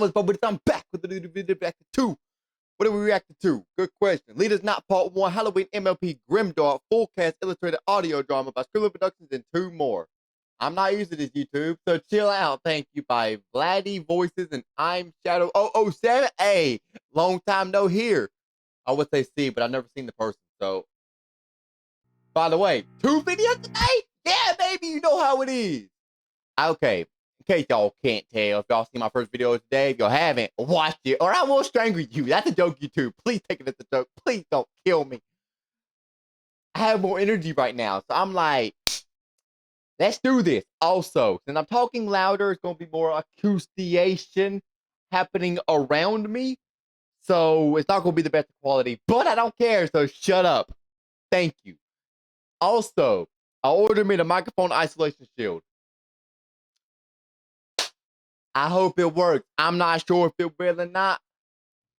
was but I'm back with the new video back to 2. What are we reacting to? Good question. Leaders Not Part 1, Halloween MLP Grimdark, full cast illustrated audio drama by Scribble Productions and 2 more. I'm not used to this YouTube, so chill out. Thank you by Vladdy Voices and I'm Shadow 007. Hey, long time no here. I would say see, but I've never seen the person, so. By the way, 2 videos today? Yeah, baby, you know how it is. Okay, in case y'all can't tell, if y'all seen my first video today, if y'all haven't, watch it, or I will strangle you. That's a joke, YouTube. Please take it as a joke. Please don't kill me. I have more energy right now, so I'm like, let's do this. Also, since I'm talking louder, it's going to be more acoustation happening around me, so it's not going to be the best quality, but I don't care, so shut up. Thank you. Also, I ordered me the microphone isolation shield. I hope it works. I'm not sure if it will or not,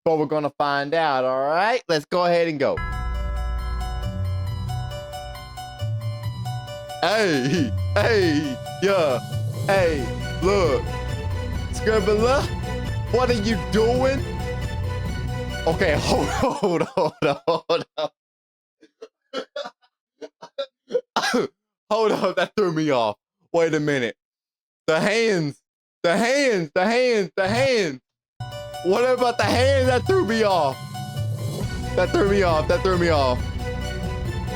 but we're going to find out, all right? Let's go ahead and go. Hey, hey, yeah, hey, look. Scribbler, what are you doing? Okay, hold on. Hold up, that threw me off. Wait a minute. The hands. What about the hands? That threw me off. That threw me off.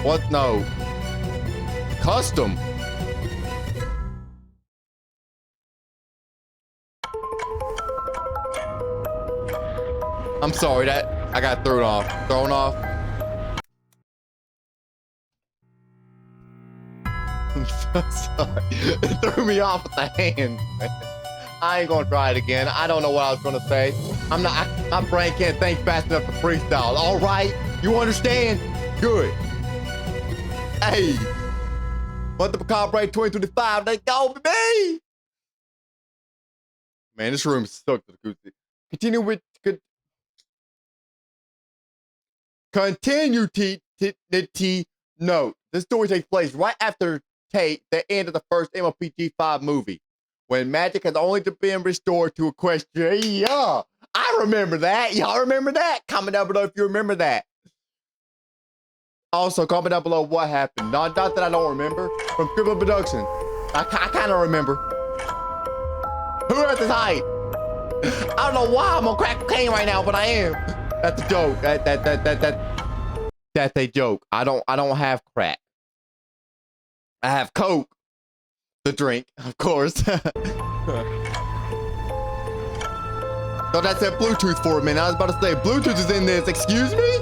What? No. Custom. I'm sorry, that I got thrown off. I'm so sorry. It threw me off with the hands. I ain't gonna try it again. I don't know what I was gonna say. My brain can't think fast enough to freestyle. All right, you understand? Good. Hey, what the Macabre Break 2025? Let's go, baby. Man, this room is soaked with acoustic. Continue T note. This story takes place right after the end of the first MLPG5 movie, when magic has only been restored to equestria. Yeah, I remember that. Y'all remember that? Comment down below if you remember that. Also, comment down below what happened. Not that I don't remember. From Scribble Productions. I kind of remember. Who has this height? I don't know why I'm on crack cocaine right now, but I am. That's a joke. That's a joke. I don't have crack. I have Coke. The drink, of course. Thought that said Bluetooth for a minute. I was about to say Bluetooth is in this. Excuse me?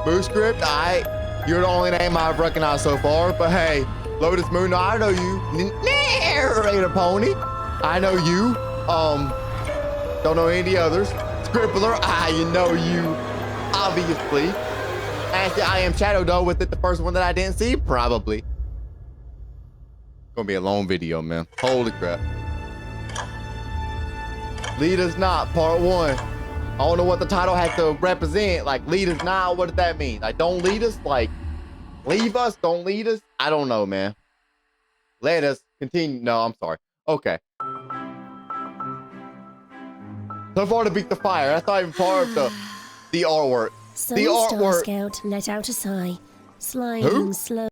Boo script, you're the only name I've recognized so far. But hey, Lotus Moon, I know you. Narrator Pony, I know you. Don't know any others. Scribbler, you know you, obviously. Actually, I am Shadow though, with it the first one that I didn't see, probably. Gonna be a long video, man. Holy crap. Lead Us Not, Part 1. I don't know what the title has to represent. Like, lead us not, what does that mean? Like, don't lead us? Like, leave us, don't lead us? I don't know, man. Let us continue. No, I'm sorry. Okay. So far to beat the fire. That's not even part of the artwork. Sunny The artwork. Star Scout let out a sigh, sliding slow.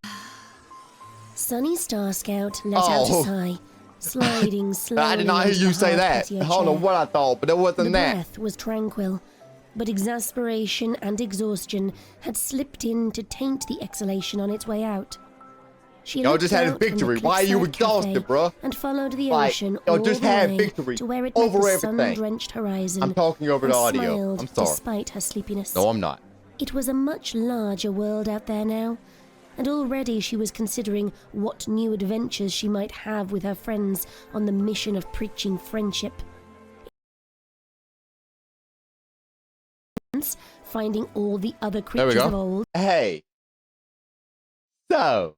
Sunny Star Scout let out a sigh, sliding slowly. I did not hear you say that. I don't know what I thought, but it wasn't that. The breath was tranquil, but exasperation and exhaustion had slipped in to taint the exhalation on its way out. She y'all just had a victory. Why are you exhausted, bruh? And followed the ocean y'all all just the had way victory to where it over met the everything. sun-drenched horizon. I'm talking over the audio. Smiled I'm sorry. despite her sleepiness. No, I'm not. It was a much larger world out there now, and already she was considering what new adventures she might have with her friends on the mission of preaching friendship. Finding all the other creatures of old. Hey. So.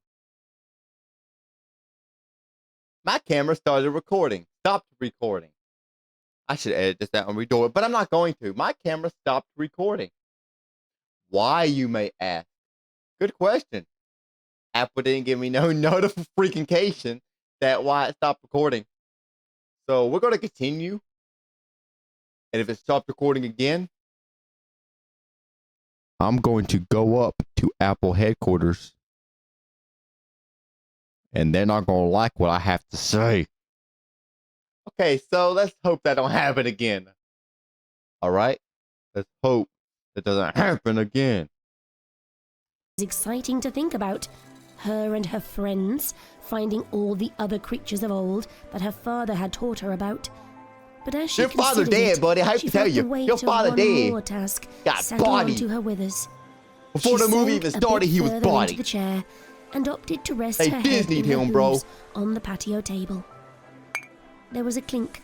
My camera started recording. Stopped recording. I should edit this out and redo it, but I'm not going to. My camera stopped recording. Why, you may ask? Good question. Apple didn't give me no notification that why it stopped recording. So we're going to continue And if it stops recording again, I'm going to go up to Apple headquarters. And they're not going to like what I have to say. Okay, so let's hope that don't happen again. All right? Let's hope it doesn't happen again. It's exciting to think about. Her and her friends finding all the other creatures of old that her father had taught her about. But as she Your father considered dead, it, buddy. I have she to tell felt you. the weight Your of father one dead. more task Got settle bodied. onto her withers. Before She the movie sank even a started, bit he was further into bodied. the chair and opted to rest Hey, her head Disney in her him, bro. hooves on the patio table. There was a clink,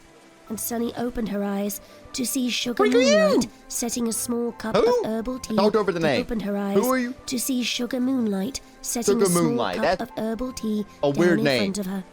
and Sunny opened her eyes to see Sugar Who are you? Moonlight setting a small cup Who? of herbal tea. Talked over the and name. Opened her eyes Who are you? to see Sugar Moonlight setting Sugar a small Moonlight, cup that's of herbal tea a down weird in name. front of her.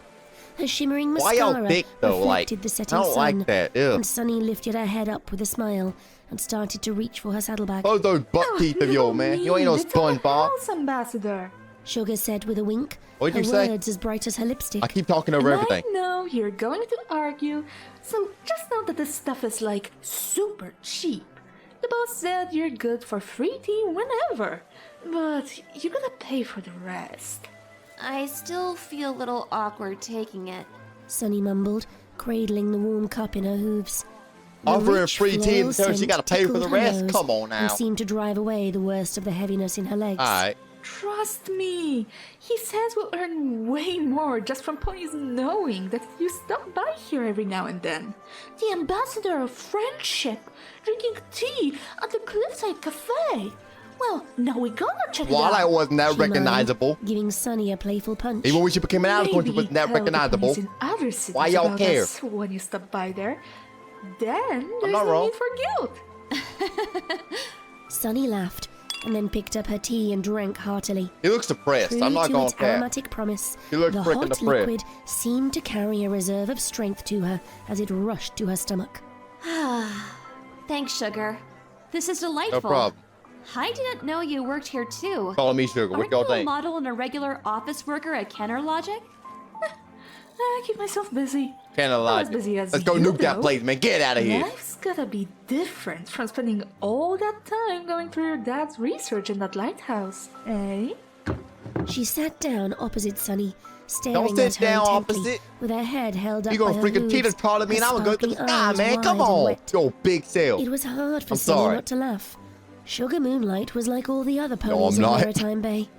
Her shimmering Why mascara y'all thick, though? Like, reflected the I setting don't sun, like that. Ew. and Sunny lifted her head up with a smile and started to reach for her saddlebag. Close those butt teeth of yours, man. You ain't no SpongeBob. House ambassador. Sugar said with a wink, What'd her you say? words as bright as her lipstick. I keep talking over And everything. I know you're going to argue, so just know that this stuff is like super cheap. The boss said you're good for free tea whenever, but you gotta pay for the rest. I still feel a little awkward taking it. Sunny mumbled, cradling the warm cup in her hooves. The Offering rich free tea and floral tell her she scent gotta pay for tickled the her rest? nose Come on now. and seemed to drive away the worst of the heaviness in her legs. Alright. Trust me, he says we'll earn way more just from ponies knowing that you stop by here every now and then. The ambassador of friendship, drinking tea at the Cliffside Cafe. Well, now we gotta check it out. Twilight wasn't that She murmured, recognizable. giving Sunny a playful punch. Even when she became an alicorn, she Maybe wasn't that tell the recognizable. ponies in other cities Why y'all about care? us when you stop by there. Then there's not no wrong. need for guilt. Sunny laughed and then picked up her tea and drank heartily. He looks depressed. True I'm not to gonna its care. aromatic promise, She looks the freaking hot depressed. liquid seemed to carry a reserve of strength to her as it rushed to her stomach. Thanks, Sugar. This is delightful. No problem. I didn't know you worked here too. Call me Sugar. What Aren't y'all you a think? model and a regular office worker at Kenner Logic? I keep myself busy. Can't Not lie. as busy as Let's go you, nuke that though. place, man. Get out of here. Life's gotta be different from spending all that time going through your dad's research in that lighthouse, eh? She sat down opposite Sunny, staring Don't sit at her down intently, opposite. with her head held up You by gonna her freaking hooves, teeter-totter me and her I'm gonna go to the sparkling sky, eyes man. Come wide and on. wet. Yo, big self. It was hard for I'm Sunny sorry. not to laugh. Sugar Moonlight was like all the other No, ponies I'm of not. Maritime Bay.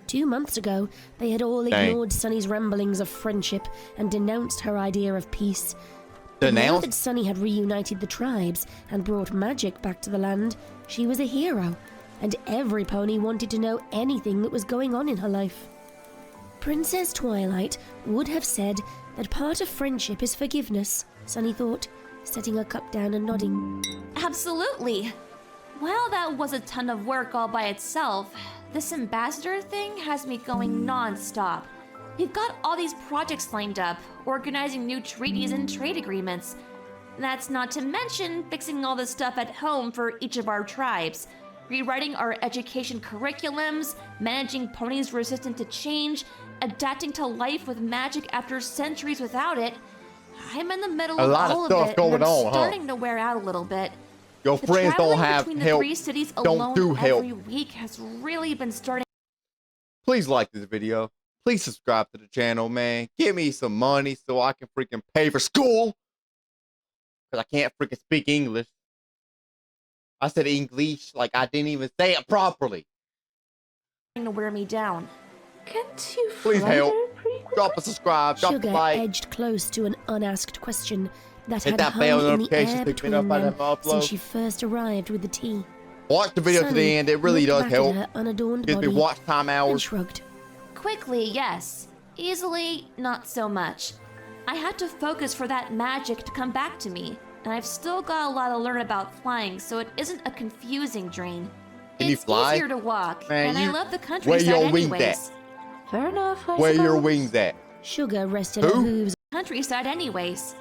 2 months ago, they had all Dang. ignored Sunny's ramblings of friendship and denounced her idea of peace. But now Denounced? that Sunny had reunited the tribes and brought magic back to the land, she was a hero, and every pony wanted to know anything that was going on in her life. Princess Twilight would have said that part of friendship is forgiveness, Sunny thought, setting her cup down and nodding. Absolutely. While that was a ton of work all by itself, this ambassador thing has me going non-stop. We've got all these projects lined up, organizing new treaties and trade agreements. That's not to mention fixing all the stuff at home for each of our tribes, rewriting our education curriculums, managing ponies resistant to change, adapting to life with magic after centuries without it. I'm in the middle A of lot of all stuff of it, going and I'm on, huh? starting to wear out a little bit. Your The friends don't traveling have between the help. 3 cities Don't alone do help. every week has really been starting. Please like this video. Please subscribe to the channel, man. Give me some money so I can freaking pay for school. Because I can't freaking speak English. I said English like I didn't even say it properly. to wear me down. Can't you Please fly help. there pretty quick? Drop a subscribe, drop a Sugar like. edged close to an unasked question that Hit had that hung bell in the notification air to get between notified them of my upload. since she first arrived with the tea. Watch the video to Sunny the end. It really looked does back at help. her unadorned Gives me body watch time and hours. shrugged. Quickly, yes. Easily, not so much. I had to focus for that magic to come back to me, and I've still got a lot to learn about flying, so it isn't a confusing drain. Can you It's fly? easier to walk, Man, and I you- love the where countryside your wings anyways. Fair enough, I Where your suppose. wings at? Sugar rested Who? her hooves. Countryside anyways.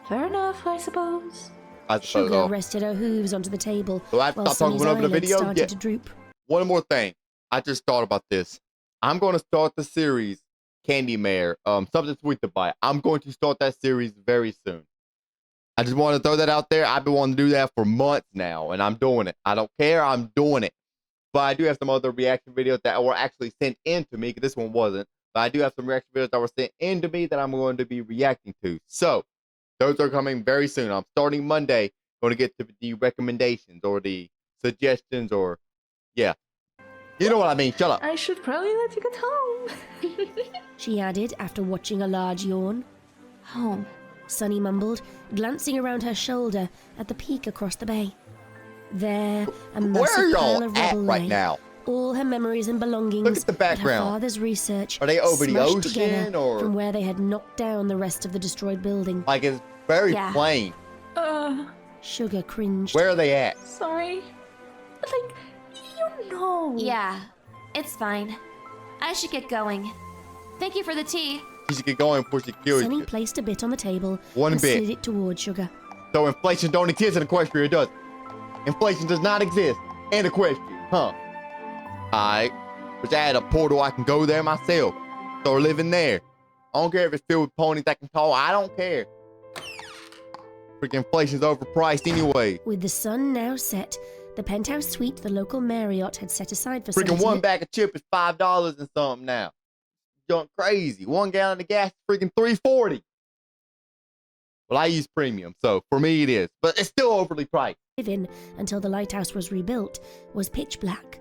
Fair enough, I suppose. I suppose. Sugar Oh. rested her hooves onto the table Do I have to while stop talking Sunny's over the eyelids video? started Yeah. to droop. One more thing. I just thought about this. I'm going to start the series Candy Mare. Something sweet to buy. I'm going to start that series very soon. I just want to throw that out there. I've been wanting to do that for months now, and I'm doing it. I don't care. I'm doing it. But I do have some other reaction videos that were actually sent in to me, because this one wasn't. But I do have some reaction videos that were sent in to me that I'm going to be reacting to. So, those are coming very soon. I'm starting Monday, going to get to the recommendations or the suggestions or, yeah. You know what I mean. Shut up. I should probably let you get home. She added after watching a large yawn. Home. Sunny mumbled, glancing around her shoulder at the peak across the bay. There, a Where are massive pile y'all of at rubble right lay. now? All her memories and belongings. Look at the Her background. father's research. Are they over the smashed ocean, together or from where they had knocked down the rest of the destroyed building? like it's very Yeah. plain? Sugar cringed. Where are they at? Sorry. But like, you know. Yeah, it's fine. I should get going. Thank you for the tea. You should get going before she kills Sunny you. placed a bit on the table One and bit. slid it toward Sugar. So inflation don't exist in Equestria, does it? Inflation does not exist in Equestria, huh? Alright. Which I had a portal, I can go there myself. Start living there. I don't care if it's filled with ponies that can talk. I don't care. Freaking inflation's overpriced anyway. With the sun now set, the penthouse suite the local Marriott had set aside for Freaking Sunny one bag of chip is $5 and something now. Going crazy. 1 gallon of gas is freaking $3.40. Well, I use premium, so for me it is. But it's still overly priced. live in until the lighthouse was rebuilt was pitch black.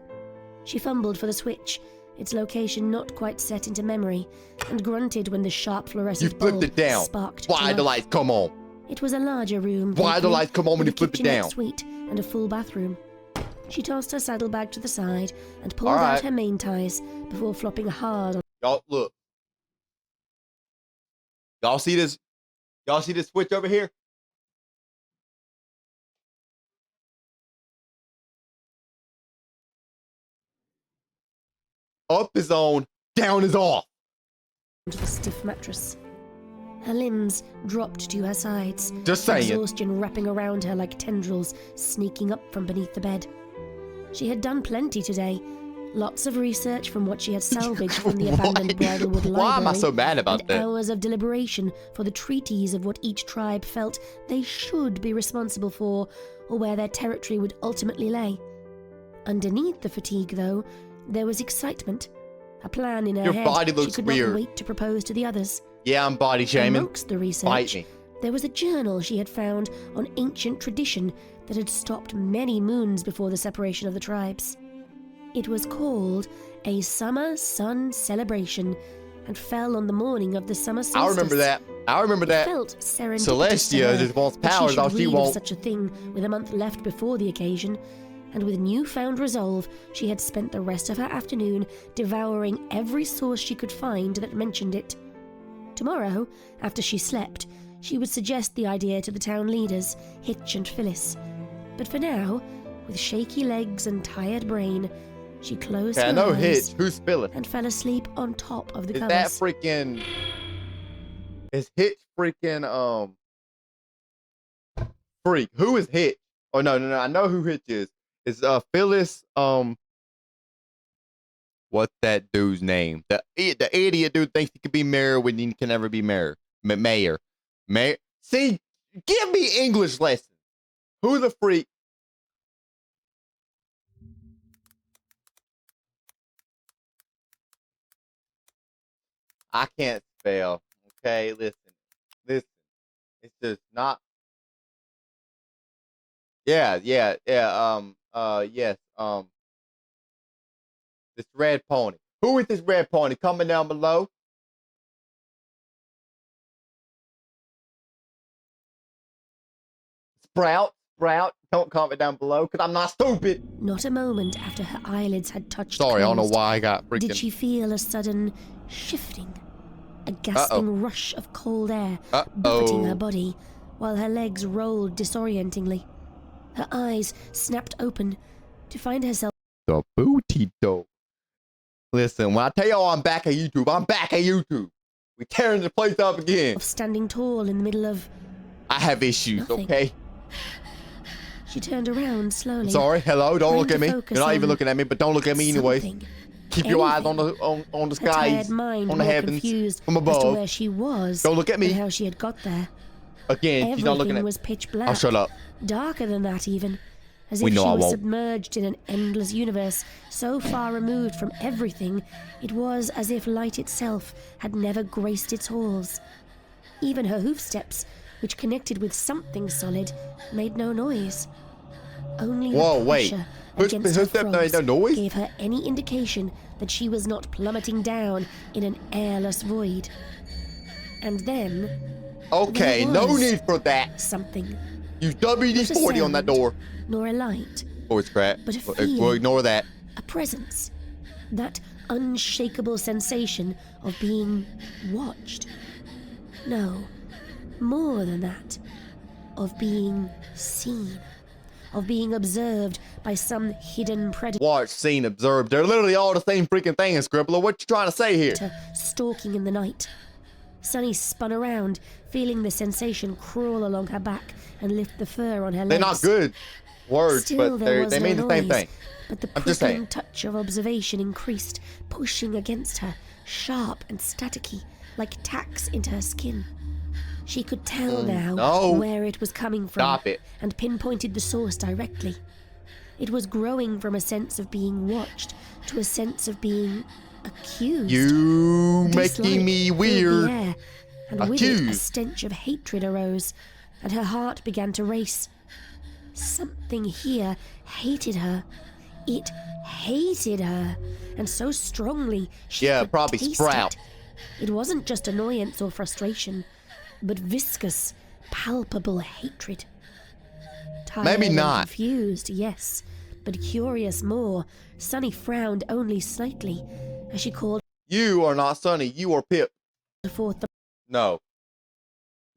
She fumbled for the switch, its location not quite set into memory, and grunted when the sharp You fluorescent flipped bulb it down. sparked. Why to the life. lights come on? It was a larger room. Why the thankfully, lights come on when with you a flip it kitchenette down? suite and a full bathroom. She tossed her saddlebag to the side and pulled All right. out her main ties before flopping hard on. Y'all, look. Y'all see this? Y'all see this switch over here? Up is on, down is off. onto the stiff mattress. Her limbs dropped to her sides, Just saying. exhaustion wrapping around her like tendrils sneaking up from beneath the bed. She had done plenty today. Lots of research from what she had salvaged from the abandoned Bridlewood Library. Why am I so mad about and that? hours of deliberation for the treaties of what each tribe felt they should be responsible for, or where their territory would ultimately lay. Underneath the fatigue, though, there was excitement. A plan in her Your head body she looks could weird. not wait to propose to the others. Yeah, I'm body shaming. Amongst the research, Fight me. there was a journal she had found on ancient tradition that had stopped many moons before the separation of the tribes. It was called A Summer Sun Celebration and fell on the morning of the summer solstice. I remember that. I remember It that. felt serendipitous to Celestia her just wants that powers, all should she read of wants. such a thing with a month left before the occasion, and with newfound resolve, she had spent the rest of her afternoon devouring every source she could find that mentioned it. Tomorrow, after she slept, she would suggest the idea to the town leaders, Hitch and Phyllis. But for now, with shaky legs and tired brain, she closed Okay, I her know eyes Hitch. Who's Phyllis? and fell asleep on top of the Is covers. that freaking? Is Hitch freaking freak? Who is Hitch? Oh no. I know who Hitch is. It's Phyllis. What's that dude's name? The idiot dude thinks he could be mayor when he can never be mayor. Mayor. See, give me English lessons. Who the freak? I can't spell. Okay, listen. It's just not. Yeah. Yes. This red pony. Who is this red pony? Comment down below. Sprout. Don't comment down below, because I'm not stupid. Not a moment after her eyelids had touched Sorry, I don't know closed, why I got freaking. did she feel a sudden shifting, a gasping rush of cold air buffeting her body, while her legs rolled disorientingly. Her eyes snapped open to find herself The booty dope. Listen, when I tell y'all I'm back at YouTube, I'm back at YouTube. We tearing the place up again. standing tall in the middle of... I have issues, Nothing. okay? She turned around slowly. Sorry, hello, don't trying look to at me. focus You're not even on looking at me, but don't look at me anyway. something. Keep your eyes on anything. the Her skies, tired mind on the more heavens, confused from as to above. where she was Don't look at me. and how she had got there. Again, she's not looking Everything at. was pitch black. Oh, shut up. Darker than that, even. As We if know she I was won't. submerged in an endless universe, so far removed from everything, it was as if light itself had never graced its halls. Even her hoofsteps, which connected with something solid, made no noise. Only Whoa, the wait. pressure Her against her step made frogs no noise? gave her any indication that she was not plummeting down in an airless void. And then Okay, there no was need for that. something. Use Not a WD-40 on that sound, door. nor a light, Voice crack. but a We'll feeling. ignore that. a presence. That unshakable sensation of being watched. No, more than that. Of being seen. Of being observed by some hidden predator Watch, seen, observed. They're literally all the same freaking thing, Scribbler. What you trying to say here? stalking in the night. Sunny spun around, feeling the sensation crawl along her back and lift the fur on her legs. They're not good words, Still, but there was they no mean the same noise, thing. But the I'm just prickling saying. touch of observation increased, pushing against her, sharp and staticky, like tacks into her skin. She could tell now no. where it was coming from, Stop it. and pinpointed the source directly. It was growing from a sense of being watched to a sense of being accused. You Dislike making me filled weird. the air, and with it a Accused. stench of hatred arose, and her heart began to race. Something here hated her. It hated her, and so strongly she Yeah, could probably taste Sprout. It wasn't just annoyance or frustration, but viscous, palpable hatred. Tired Maybe and not. confused, yes, but curious more. Sunny frowned only slightly as she called You are not Sunny. You are Pip. forth the No.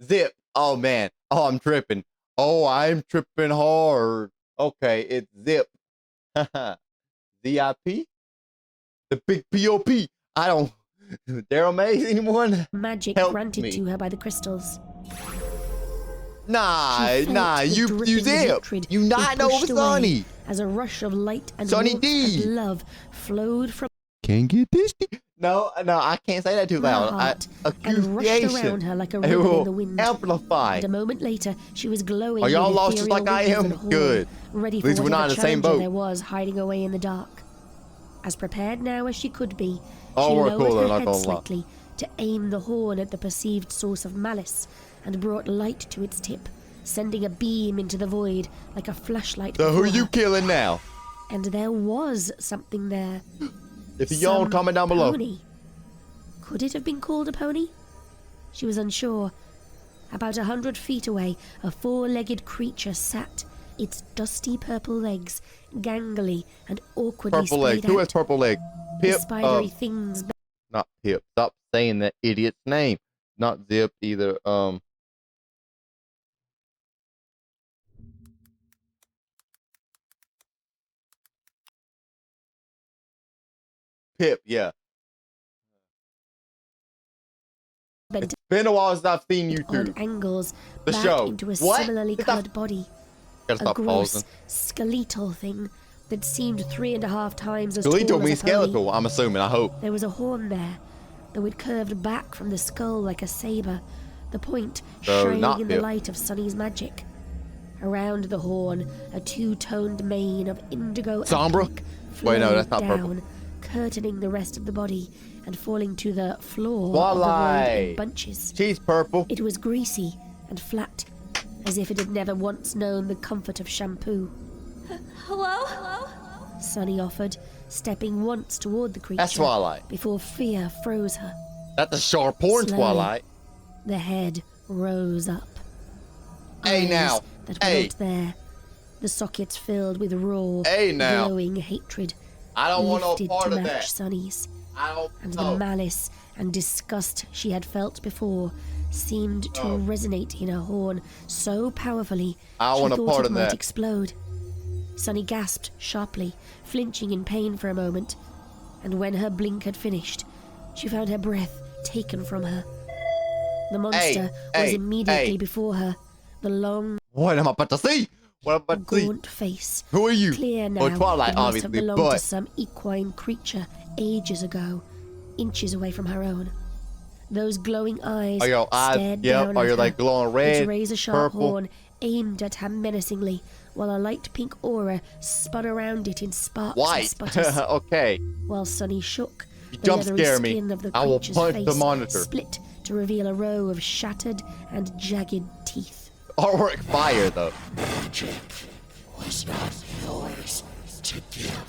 Zip. Oh, man. Oh, I'm tripping. Oh, I'm tripping hard. Okay, it's Zip. Z-I-P? The big P-O-P. I don't... Daryl Mays, anyone? magic Help granted me. to her by the crystals. Nah, She felt nah. the You dripping Zip. hatred You be not know pushed away Sunny. as a rush of light and Sunny warmth D. and love flowed from Can't get this. No, I can't say that too her loud. heart and rushed Accusation. around her like a It ribbon in will the wind. amplify. And a moment later, she was glowing Are y'all with lost just ethereal like I wings am? and horn, Good. ready At for least we're whatever not in the same challenger boat. there was hiding away in the dark. As prepared now as she could be, Oh, she we're lowered cool, her though, not head gonna lie. slightly to aim the horn at the perceived source of malice, and brought light to its tip, sending a beam into the void like a flashlight. So who before you her. killing now? And there was something there. If you all Some comment down below. Pony. Could it have been called a pony? She was unsure. About 100 feet away, a four-legged creature sat, its dusty purple legs gangly and awkwardly Purple leg. splayed Who out. has purple leg? The Pip. spidery things Not Pip. Stop saying that idiot's name. Not Zip either. Pip. Yeah. bent It's been a while since I've seen you at odd two. angles The back show. into a What? similarly Stop. coloured body. Gotta A stop gross, pausing. skeletal thing that seemed 3.5 times as Skeletal tall as means a pony. skeletal, I'm assuming. I hope. There was a horn there, though it curved back from the skull like a saber, the point So, shining not in the Pip. light of Sunny's magic. Around the horn, a two-toned mane of indigo and Sombra? pink Wait, no, flowed that's not purple. down, curtaining the rest of the body and falling to the floor of the void in Twilight. bunches. She's purple. It was greasy and flat, as if it had never once known the comfort of shampoo. Hello? Hello? Sunny offered, stepping once toward the creature That's Twilight. before fear froze her. That's a sharp horn, Slowly. Twilight. The head rose up. Hey, Eyes now. that were Hey. not there. The sockets filled with raw, Hey, now. glowing hatred. I don't want no lifted part to of match that. Sunny's. I don't And know. the malice and disgust she had felt before seemed to No. resonate in her horn so powerfully I she want a thought part it of might that. explode. Sunny gasped sharply, flinching in pain for a moment, and when her blink had finished, she found her breath taken from her. The monster was hey, immediately hey. before her, the long, What am I about to see? What am I about to see? gaunt face. Who are you? Clear now, Well, Twilight, it must obviously, have belonged to but some equine creature ages ago, inches away from her own. Those glowing eyes Are your eyes, stared yep, down are at you her. like glowing Its red, razor-sharp purple? horn aimed at her menacingly, while a light pink aura spun around it in sparks and White. sputters. Okay. While Sunny shook, You the jump leathery scare me. skin of the I will creature's punch face the monitor. split to reveal a row of shattered and jagged teeth. Artwork fire though. Magic was not yours to give.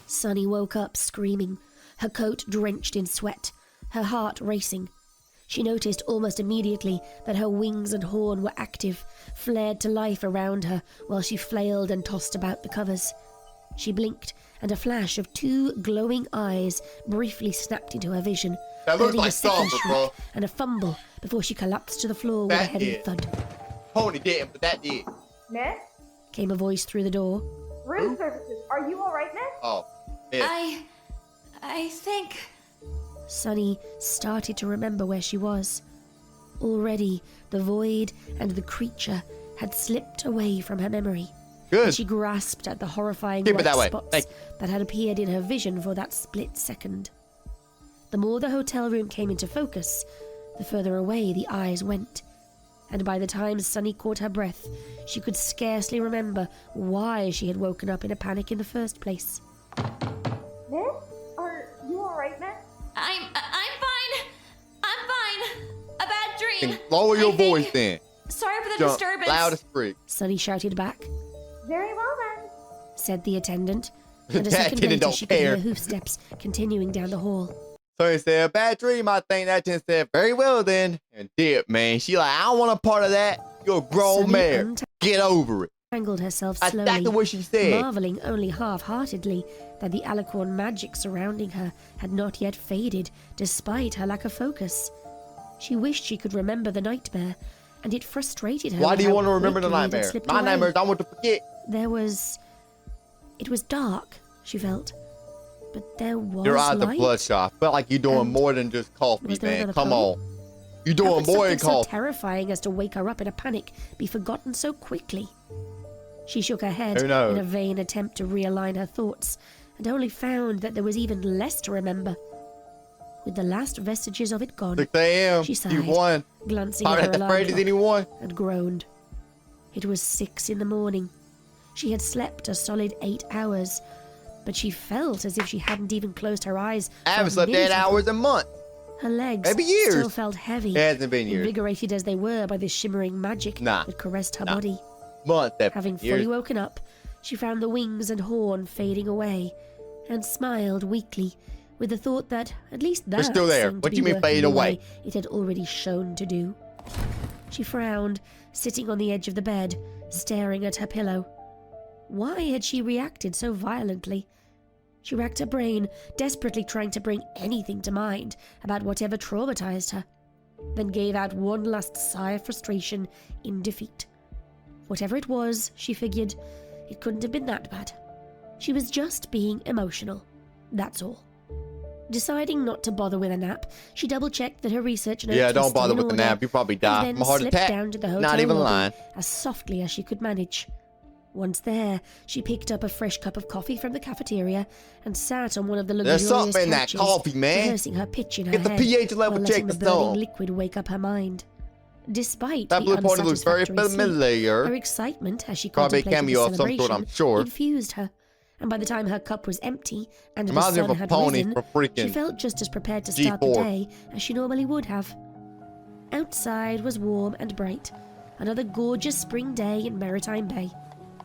Sunny woke up screaming, her coat drenched in sweat, her heart racing. She noticed almost immediately that her wings and horn were active, flared to life around her while she flailed and tossed about the covers. She blinked, and a flash of two glowing eyes briefly snapped into her vision, That looks earning a like second Samba, shriek bro. and a fumble before she collapsed to the floor with a That heavy did. thud. Pony didn't, but that did. Miss? Came a voice through the door. Room services. Are you alright, miss? Oh. Yeah. I think. Sunny started to remember where she was. Already, the void and the creature had slipped away from her memory. Good. She grasped at the horrifying Keep it white that way. spots Thank that had appeared in her vision for that split second. The more the hotel room came into focus, the further away the eyes went. And by the time Sunny caught her breath, she could scarcely remember why she had woken up in a panic in the first place. Miss? Are you alright, miss? I'm fine. I'm fine. A bad dream. Then lower your I think. voice then. Sorry for the Jump disturbance. loud as freak. Sunny shouted back, Very well then. said the attendant, and a That second attendant later don't she could hear care. hoofsteps continuing down the hall. So he said, a bad dream, I think. That then said, very well then. And did, man. She like, I don't want a part of that. You're a grown Sunny man. Get over it. untangled herself That's slowly, exactly what she said. marveling only half-heartedly that the alicorn magic surrounding her had not yet faded, despite her lack of focus. She wished she could remember the nightmare, and it frustrated her. Why with do you how want to remember the quickly it had nightmare? slipped My away. nightmares, I want to forget. It was dark, she felt, but there was Your eyes light. are bloodshot. I felt like you're doing And more than just coffee, was there man. another Come poem? on. You're How doing could more than something so coffee. terrifying as to wake her up in a panic be forgotten so quickly? She shook her head Who knows? in a vain attempt to realign her thoughts, and only found that there was even less to remember. With the last vestiges of it gone, 6 a.m. she sighed, You won. glancing Probably at at her the alarm Freddy's clock, anyone. and groaned. It was 6 a.m. She had slept a solid 8 hours, but she felt as if she hadn't even closed her eyes. I for haven't a slept 8 minute of them. hours a month. Her legs Maybe years. still felt heavy, It hasn't been years. invigorated as they were by the shimmering magic Nah. that caressed her Nah. body. Months. Having fully years. woken up, she found the wings and horn fading away, and smiled weakly, with the thought that at least that They're still there. seemed What to do you be mean working fade the away? way it had already shown to do. She frowned, sitting on the edge of the bed, staring at her pillow. Why had she reacted so violently? She racked her brain, desperately trying to bring anything to mind about whatever traumatized her, then gave out one last sigh of frustration in defeat. Whatever it was, she figured, it couldn't have been that bad. She was just being emotional. That's all. Deciding not to bother with a nap, she double-checked that her research notes Yeah, were don't still bother in with the order, nap. You probably die and from a then heart slipped attack. down to the hotel Not even lobby lying. as softly as she could manage. Once there, she picked up a fresh cup of coffee from the cafeteria and sat on one of the There's luxurious something in that couches, coffee, man. rehearsing her pitch in her Get the head pH level while checked letting the or burning something. liquid wake up her mind. Despite That the blue pony looks very unsatisfactory sleep, her familiar. excitement as she Probably a contemplated cameo the of some sort, celebration I'm sure. infused her, and by the time her cup was empty and the Reminds me sun of a had pony risen, from she freaking felt just as prepared to start the G4. day as she normally would have. Outside was warm and bright, another gorgeous spring day in Maritime Bay,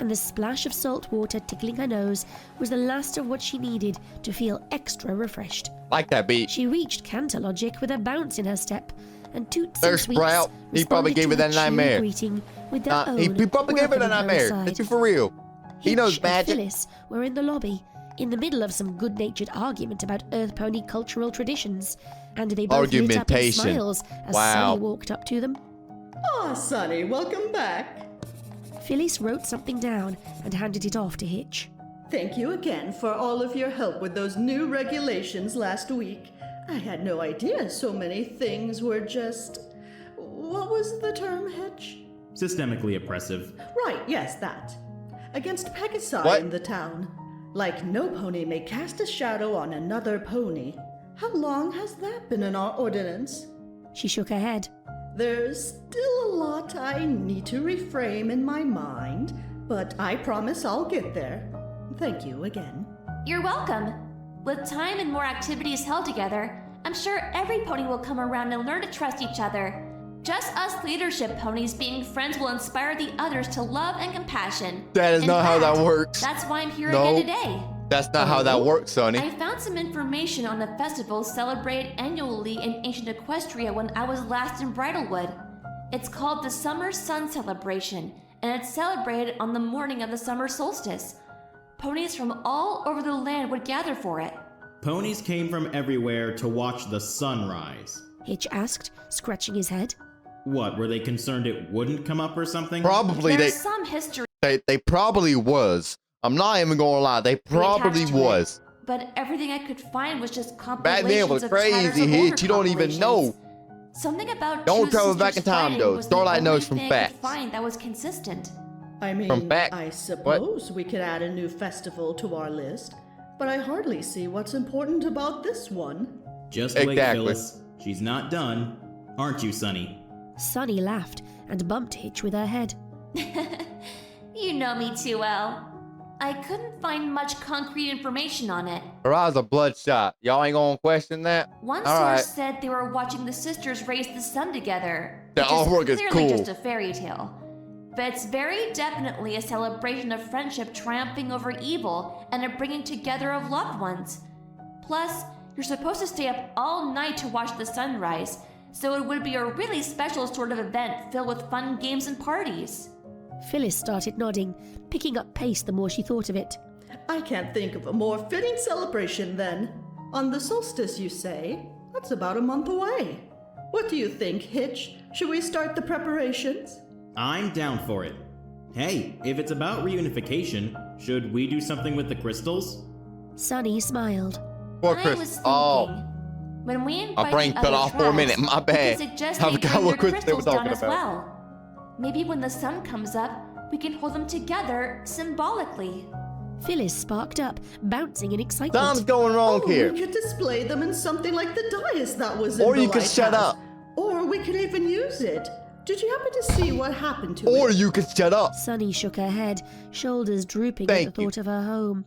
and the splash of salt water tickling her nose was the last of what she needed to feel extra refreshed. Like that beat. She reached Canterlogic with a bounce in her step, and Toots There's and Sweets Sprout. He probably responded gave to her her that cheery nightmare. greeting with their own He probably gave her that welcoming her nightmare. inside. That's you for real. He Hitch knows and magic. Phyllis were in the lobby, in the middle of some good-natured argument about Earth Pony cultural traditions, and they both lit up in Argumentation. smiles as Wow. Sunny walked up to them. Ah, Sonny, welcome back. Phyllis wrote something down and handed it off to Hitch. Thank you again for all of your help with those new regulations last week. I had no idea so many things were just... What was the term, Hitch? Systemically oppressive. Right, yes, that. Against Pegasi What? in the town. Like no pony may cast a shadow on another pony. How long has that been in our ordinance? She shook her head. There's still a lot I need to reframe in my mind, but I promise I'll get there. Thank you again. You're welcome. With time and more activities held together, I'm sure every pony will come around and learn to trust each other. Just us leadership ponies being friends will inspire the others to love and compassion. That is In not how that fact, works. That's why I'm here No. again today. That's not how that works, Sonny. I found some information on a festival celebrated annually in ancient Equestria when I was last in Bridlewood. It's called the Summer Sun Celebration, and it's celebrated on the morning of the summer solstice. Ponies from all over the land would gather for it. Ponies came from everywhere to watch the sunrise. Hitch asked, scratching his head. What, were they concerned it wouldn't come up or something? Probably There's some history they probably was. I'm not even gonna lie, they probably attached to it, was. but everything I could find was just Back compilations then was of chatters crazy, of Hitch. older You don't even know. compilations. Something about Don't two travel back sisters in time, fighting though. was the Starlight only knows from thing I could facts. find that was consistent. I mean, From back- I suppose we could add a new festival to our list, but I hardly see what's important about this one. Just wait, Exactly. Phyllis. She's not done. Aren't you, Sonny? Sunny laughed and bumped Hitch with her head. You know me too well. I couldn't find much concrete information on it. Her eyes are bloodshot. Y'all ain't gonna question that? One All source right. said they were watching the sisters raise the sun together. The which artwork is clearly cool. just a fairy tale. But it's very definitely a celebration of friendship triumphing over evil and a bringing together of loved ones. Plus, you're supposed to stay up all night to watch the sunrise, so it would be a really special sort of event filled with fun games and parties. Phyllis started nodding, picking up pace the more she thought of it. I can't think of a more fitting celebration then. On the solstice, you say? That's about a month away. What do you think, Hitch? Should we start the preparations? I'm down for it. Hey, if it's about reunification, should we do something with the crystals? Sunny smiled. Poor I Chris. was thinking, Oh, when we invite my brain the cut other off for a minute. tribes, My we could bad. suggest I they forgot bring what their Chris they were crystals down talking as about. well. Maybe when the sun comes up, we can hold them together symbolically. Phyllis sparked up, bouncing in excitement. something's going wrong Oh, here. we could display them in something like the dais that was in Or the you could shut lighthouse. up. Or we could even use it. Did you happen to see what happened to Or it? you could shut up. Sunny shook her head, shoulders drooping at Thank the you. thought of her home.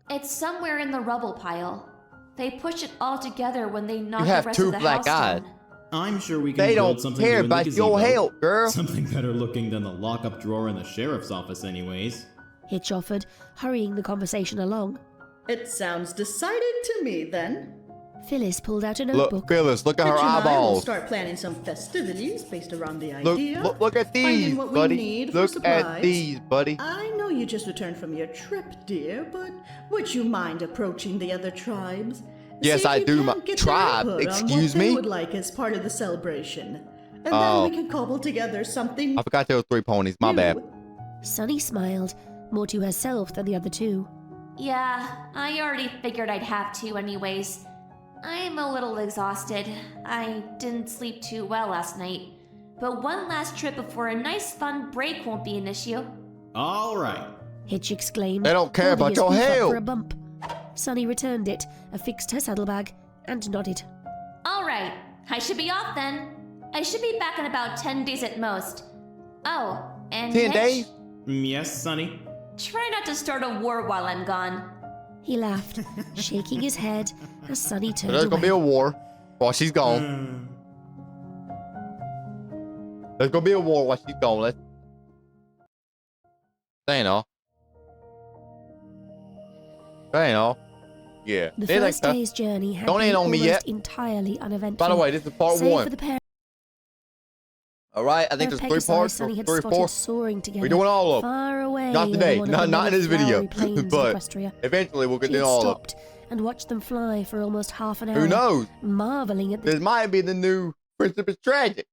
It's somewhere in the rubble pile. They pushed it all together when they knocked have the rest two of the black house eyes. down. I'm sure we can They build don't something care new in the about gazebo. your help, girl. Something better looking than the lockup drawer in the sheriff's office anyways. Hitch offered, hurrying the conversation along. It sounds decided to me then. Phyllis pulled out a Look, notebook. Phyllis, look at her Hitch and I will eyeballs. start planning some festivities based around the Look, idea. look at finding these, what we buddy. need for Look supplies. at these, buddy. I know you just returned from your trip, dear, but would you mind approaching the other tribes? Yes, See if I you do, can my get their tribe. input on Excuse what they me? would like as part of the celebration. And Oh. then we can cobble together something I forgot there were 3 ponies. My new. bad. Sunny smiled, more to herself than the other two. Yeah, I already figured I'd have to anyways. I'm a little exhausted. I didn't sleep too well last night. But one last trip before a nice fun break won't be an issue. All right. Hitch exclaimed. They don't care holding about his your hoof up help. for a bump. Sunny returned it, affixed her saddlebag, and nodded. Alright, I should be off then. I should be back in about 10 days at most. Oh, and 10 Hitch, days? Yes, Sonny? try not to start a war while I'm gone. He laughed, shaking his head as Sunny turned There's gonna be a away. war while she's gone. There's gonna be a war while she's gone. Let's. That ain't all. That ain't all. Yeah. The They like first that. day's journey had Don't been end on me almost yet. entirely uneventful. By the way, this is part save 1. for the pair All right. I think of there's 3 Pegasi parts. Sunny had 3 or spotted 4. soaring together. We're doing all of them. far away. Not today. over one of the Not in many this video. flowery plains of But Equestria. eventually we'll get She to had all of them. stopped and watched them fly for almost half an hour. Who knows? Marveling at the This might be the new Friendship is Tragic.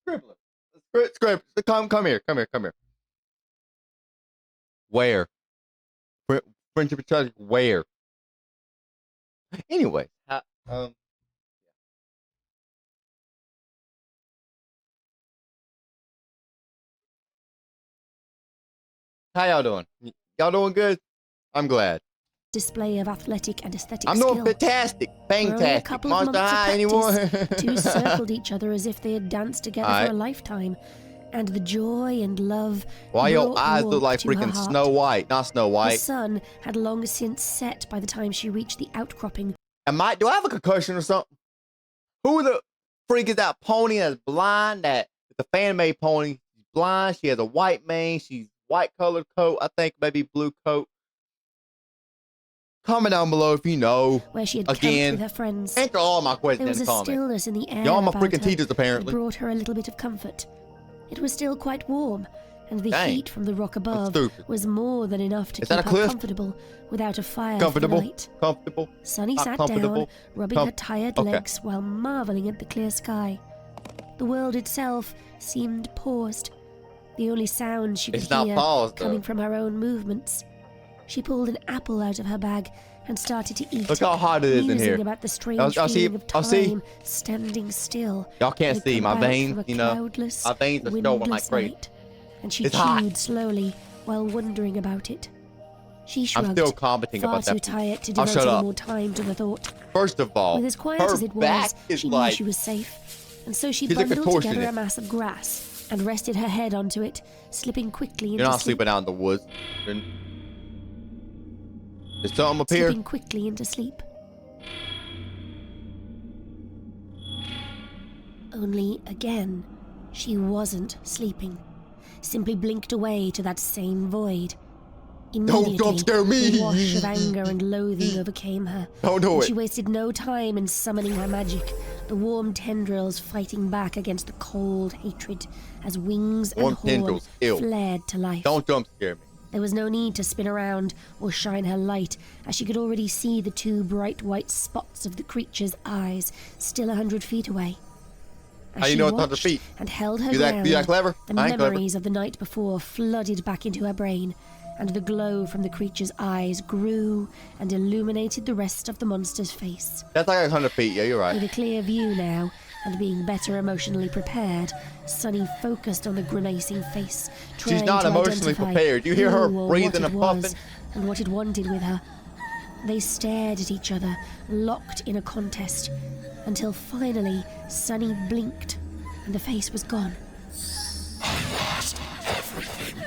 Scribbler. Scribbler. Come here. Where? Friendship is Tragic. Where? Anyway. How y'all doing? Y'all doing good? I'm glad. Display of athletic and aesthetic I'm skill. doing fantastic. For only a Fantastic. couple of Monster months of High anyone? practice, the two circled each other as if they had danced together Alright. for a lifetime, and the joy and love Why your brought eyes look warmth like to her freaking heart. Snow White? Not Snow The White. sun had long since set by the time she reached the outcropping. Do I have a concussion or something? Who the freak is that pony that's blind? That the fan-made pony. She's blind. She has a white mane. She's white colored coat. I think maybe blue coat. Comment down below if you know. Where she had Again, camped with her friends. answer all my There questions was in a the comments. stillness in the air Y'all my about freaking her teachers, that apparently. brought her a little bit of comfort. It was still quite warm, and the Dang. heat from the rock above stupid. was more than enough to Is keep that a her cliff? comfortable without a fire Comfortable. for the night. Comfortable. Sunny Not sat comfortable. down, rubbing her tired Okay. legs while marveling at the clear sky. The world itself seemed paused. The only sound she could It's not hear paused, though. coming from her own movements. She pulled an apple out of her bag and started to eat. Look how hot it is in musing here. about the strange I'll see- feeling of I'll see. time standing still. Y'all can't had see come my out veins, from a you know. cloudless, My veins are showing like windless crazy. night, and she It's chewed hot. slowly while wondering about it. She shrugged, I'm still commenting far about too that. tired to I'll devote shut any up. more time to the thought. First of all, With as quiet her as it back was, is she like knew she was safe, and so she She's a bundled together contortionist. a mass of grass and rested her head onto it, slipping quickly into you're not sleep. sleeping out in the woods. There's something up here. Slipping quickly into sleep. Only again, she wasn't sleeping. Simply blinked away to that same void. Immediately, don't scare me. a wash of anger and loathing overcame her. Don't do and it. She wasted no time in summoning her magic, the warm tendrils fighting back against the cold hatred as wings Warm and horn tendrils, ew. flared to life. Don't jump scare me. There was no need to spin around or shine her light, as she could already see the two bright white spots of the creature's eyes, still 100 feet away. As How you she know it's 100 watched feet? and held her You that ground, clever? the I ain't clever. memories of the night before flooded back into her brain, and the glow from the creature's eyes grew and illuminated the rest of the monster's face. That's like 100 feet. Yeah, you're With right. a clear view now, and being better emotionally prepared, Sunny focused on the grimacing face, trying not to emotionally identify prepared. You hear her who or breathing what and it was, puffing? and what it wanted with her. They stared at each other, locked in a contest, until finally Sunny blinked, and the face was gone. I lost everything.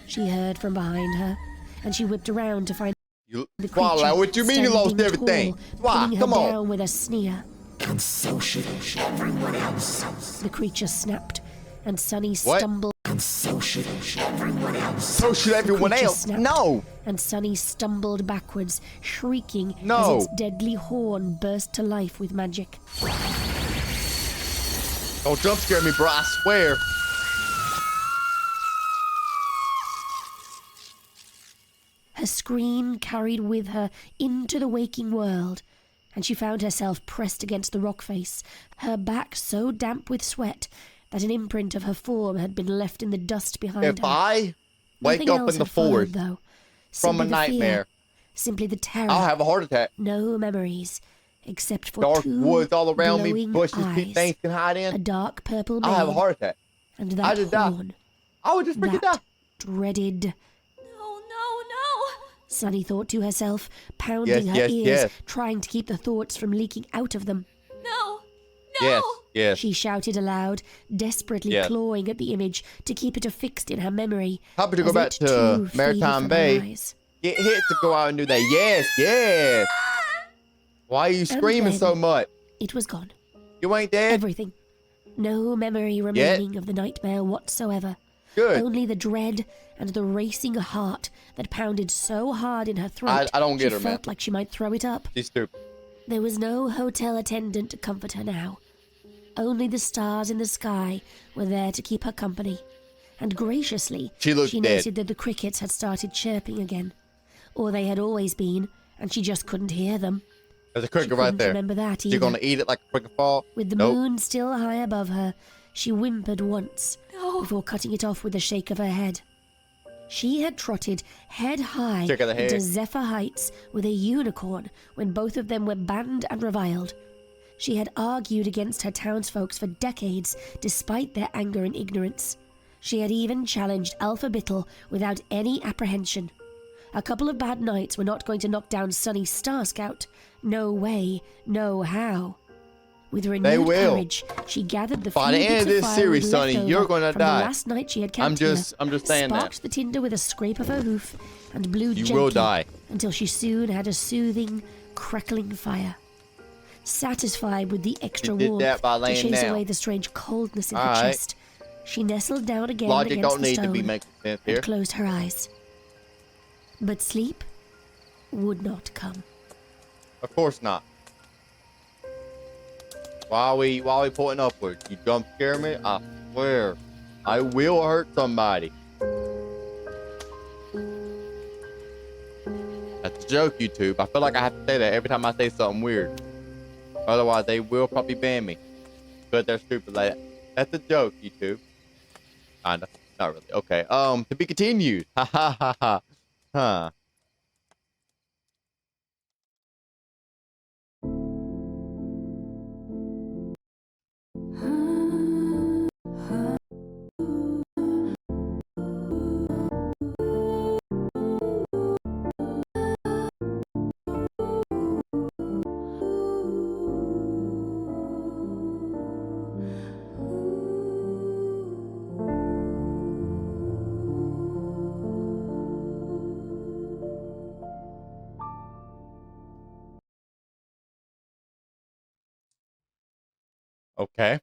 She heard from behind her, and she whipped around to find You, the creature Twilight, what you mean you lost standing everything? tall, Why? pinning Come her on. down with a sneer. And so should everyone else. The creature snapped, and Sunny What? stumbled. And so should everyone else. So should everyone creature else. snapped. No. And Sunny stumbled backwards, shrieking No. as its deadly horn burst to life with magic. Don't jump scare me, bro. I swear. Her scream carried with her into the waking world, and she found herself pressed against the rock face, her back so damp with sweat that an imprint of her form had been left in the dust behind If her. I wake Nothing up else in the had followed, forest though. from Simply a the fear, nightmare, simply the terror. I'll have a heart attack. No memories, except for Dark two woods all around me, glowing bushes, eyes, things can hide a in. dark purple mane, I'll have a heart attack. and I that just die. horn, I would just freaking that die. dreaded. No, no, no! Sunny thought to herself, pounding her yes, ears, yes. trying to keep the thoughts from leaking out of them. No! No! Yes, yes. She shouted aloud, desperately Yes. clawing at the image to keep it affixed in her memory. Happy to go as back it to too faded Maritime from Bay. her eyes. Get hit to go out and do that. Yes, yes. Why are you screaming then- so much? It was gone. You ain't dead? Everything. No memory remaining of the nightmare whatsoever. Good. Only the dread and the racing heart that pounded so hard in her throat. I don't get she her, man. felt like she might throw it up. She's stupid. There was no hotel attendant to comfort her now. Only the stars in the sky were there to keep her company. And graciously, She looked dead. noted that the crickets had started chirping again. Or they had always been, and she just couldn't hear them. There's a She cricket right couldn't there. remember that She's either. gonna eat it like a freaking fall. With the Nope. moon still high above her, she whimpered once No! before cutting it off with a shake of her head. She had trotted head high Shake of the head. into Zephyr Heights with a unicorn when both of them were banned and reviled. She had argued against her townsfolks for decades, despite their anger and ignorance. She had even challenged Alpha Bittle without any apprehension. A couple of bad nights were not going to knock down Sunny Star Scout. No way, no how. With renewed will. courage, she gathered the By few the end bits of of this firewood series, left Sonny, over you're gonna from die. the last night she had I'm camped just saying that. sparked the tinder with a scrape of her hoof, and blew You gently will die. until she soon had a soothing, crackling fire. Satisfied with the extra You did warmth that by to laying chase down. away the strange coldness in her Alright. chest, she nestled down again Logic against don't the need stone to be making sense here. and closed her eyes. But sleep would not come. Of course not. Why are we pointing upwards? You jump scare me? I swear. I will hurt somebody. That's a joke, YouTube. I feel like I have to say that every time I say something weird. Otherwise, they will probably ban me. Because they're stupid like that. That's a joke, YouTube. Kinda. Not really. Okay. To be continued. Ha ha ha ha. Huh. Okay.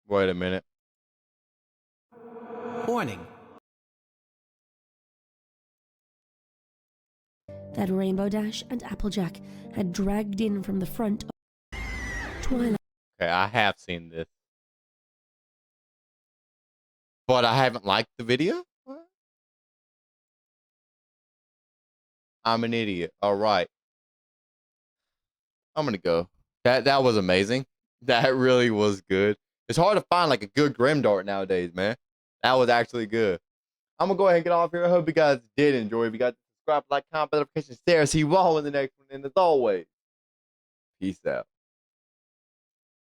Wait a minute. Warning. That Rainbow Dash and Applejack had dragged in from the front of Twilight. Okay, I have seen this. But I haven't liked the video? What? I'm an idiot. All right. I'm gonna go. That was amazing. That really was good. It's hard to find like a good Grimdart nowadays, man. That was actually good. I'm gonna go ahead and get off here. I hope you guys did enjoy. If you guys subscribe, like, comment, notifications, share. See you all in the next one. And as always, peace out.